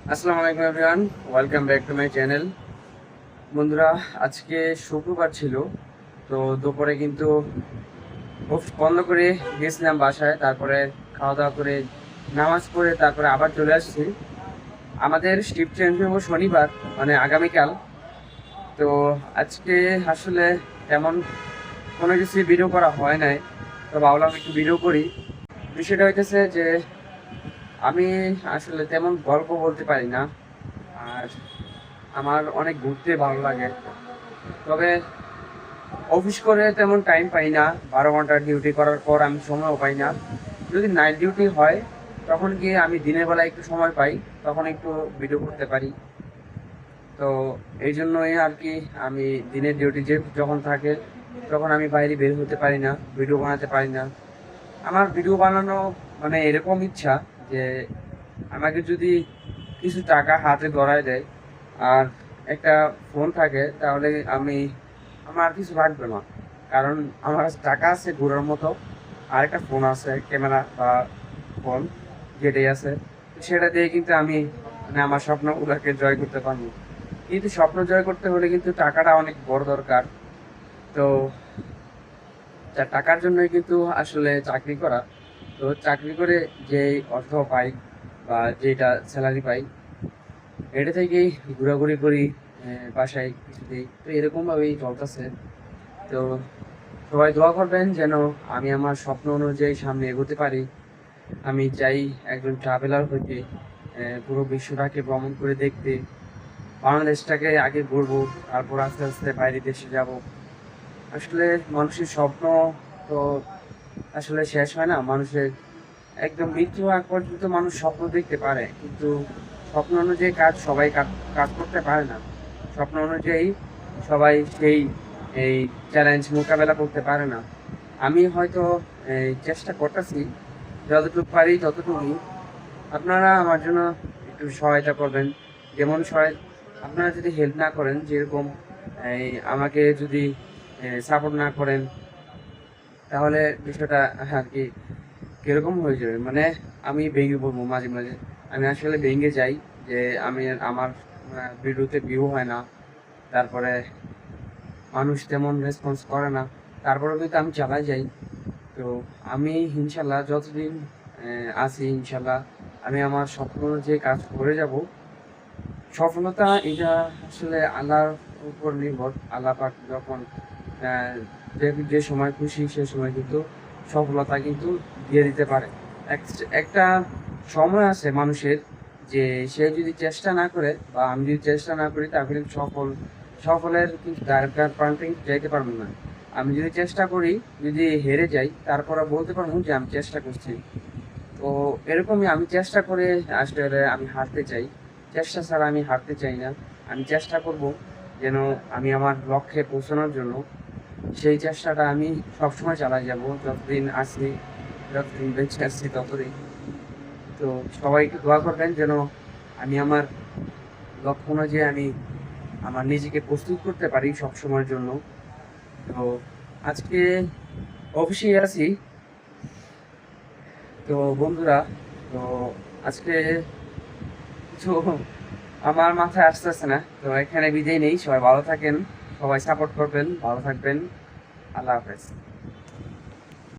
আসসালামু আলাইকুম everyone, welcome back to my channel. বন্ধুরা, আজকে শুক্রবার ছিল, তো দুপুরে কিন্তু অফিস বন্ধ করে গেছিলাম বাসায়। তারপরে খাওয়া দাওয়া করে নামাজ পড়ে তারপরে আবার চলে আসছি। আমাদের শিফট চেঞ্জ হবো শনিবার, মানে আগামীকাল। তো আজকে আসলে তেমন কোনো কিছু ভিডিও করা হয় নাই, তো ভাবলাম একটু ভিডিও করি। বিষয়টা হইতেছে যে আমি আসলে তেমন গল্প বলতে পারি না, আর আমার অনেক ঘুরতে ভালো লাগে। তবে অফিস করে তেমন টাইম পাই না, 12 ঘন্টার ডিউটি করার পর আমি সময়ও পাই না। যদি নাইট ডিউটি হয় তখন গিয়ে আমি দিনের বেলা একটু সময় পাই, তখন একটু ভিডিও করতে পারি। তো এই জন্যই আর কি, আমি দিনের ডিউটি যখন থাকে তখন আমি বাইরে বের হতে পারি না, ভিডিও বানাতে পারি না। আমার ভিডিও বানানো মানে এরকম ইচ্ছা যে আমাকে যদি কিছু টাকা হাতে ধরায় দেয় আর একটা ফোন থাকে, তাহলে আমার আর কিছু লাগবে না। কারণ আমার কাছে টাকা আছে ঘোরার মতো, আর একটা ফোন আছে, ক্যামেরা বা ফোন যেটাই আছে, তো সেটা দিয়ে কিন্তু আমি মানে আমার স্বপ্নগুলোকে জয় করতে পারবো। কিন্তু স্বপ্ন জয় করতে হলে কিন্তু টাকাটা অনেক বড় দরকার। তো টাকার জন্যই কিন্তু আসলে চাকরি করা। তো চাকরি করে যে অর্থ পাই বা যেটা স্যালারি পাই, এটা থেকেই ঘোরাঘুরি করি, বাসায় কিছু দিই, তো এরকম ভাবেই চলতেছে। তো সবাই দোয়া করবেন যেন আমি আমার স্বপ্ন অনুযায়ী সামনে এগোতে পারি। আমি চাই একজন ট্রাভেলার হইতে, পুরো বিশ্বটাকে ভ্রমণ করে দেখতে। বাংলাদেশটাকে আগে ঘুরবো, তারপর আস্তে আস্তে বাইরের দেশে যাব। আসলে মানুষের স্বপ্ন তো আসলে শেষ হয় না মানুষের। একদম মৃত্যু আগ পর্যন্ত মানুষ স্বপ্ন দেখতে পারে, কিন্তু স্বপ্ন অনুযায়ী সবাই কাজ করতে পারে না। স্বপ্ন অনুযায়ী সবাই সেই এই চ্যালেঞ্জ মোকাবেলা করতে পারে না। আমি হয়তো চেষ্টা করতেছি, যতটুকু পারি ততটুকুই। আপনারা আমার জন্য একটু সহায়তা করবেন। যেমন আপনারা যদি হেল্প না করেন, যেরকম আমাকে যদি সাপোর্ট না করেন, তাহলে বিষয়টা আর কি কিরকম হয়ে যাবে, মানে আমি ভেঙে পড়বো মাঝে মাঝে। আমি আসলে ভেঙে যাই যে আমার ভিডিওতে ভিউ হয় না, তারপরে মানুষ তেমন রেসপন্স করে না, তারপরেও কিন্তু আমি চালাই যাই। তো আমি ইনশাল্লাহ যতদিন আছি, ইনশাল্লাহ আমি আমার স্বপ্ন যে কাজ করে যাব। সফলতা এটা আসলে আল্লাহর উপর নির্ভর। আল্লাহ পাক যখন আহ, যে সময় খুশি সে সময় কিন্তু সফলতা কিন্তু দিয়ে দিতে পারে। একটা সময় আছে মানুষের, যে সে যদি চেষ্টা না করে বা আমি যদি চেষ্টা না করি, তাহলে কিন্তু সফলের কিন্তু দ্বার প্রান্তে কিন্তু যাইতে পারবো না। আমি যদি চেষ্টা করি, যদি হেরে যাই, তারপরে বলতে পারবো যে আমি চেষ্টা করছি। তো এরকমই আমি চেষ্টা করে আসলে আমি হারতে চাই। চেষ্টা ছাড়া আমি হারতে চাই না। আমি চেষ্টা করব যেন আমি আমার লক্ষ্যে পৌঁছানোর জন্য সেই চেষ্টাটা আমি সবসময় চালাই যাব, যতদিন আছি, যতদিন বেঁচে আছি ততদিন। তো সবাই একটু দোয়া করবেন যেন আমি আমার লক্ষ্য অনুযায়ী আমি আমার নিজেকে প্রস্তুত করতে পারি সব সময়ের জন্য। তো আজকে অফিসে আছি। তো বন্ধুরা, তো আজকে কিছু আমার মাথায় আসতেছে না, তো এখানে বিদায় নেই। সবাই ভালো থাকেন, সবাই সাপোর্ট করবেন, ভালো থাকবেন। আল্লাহ হাফেজ।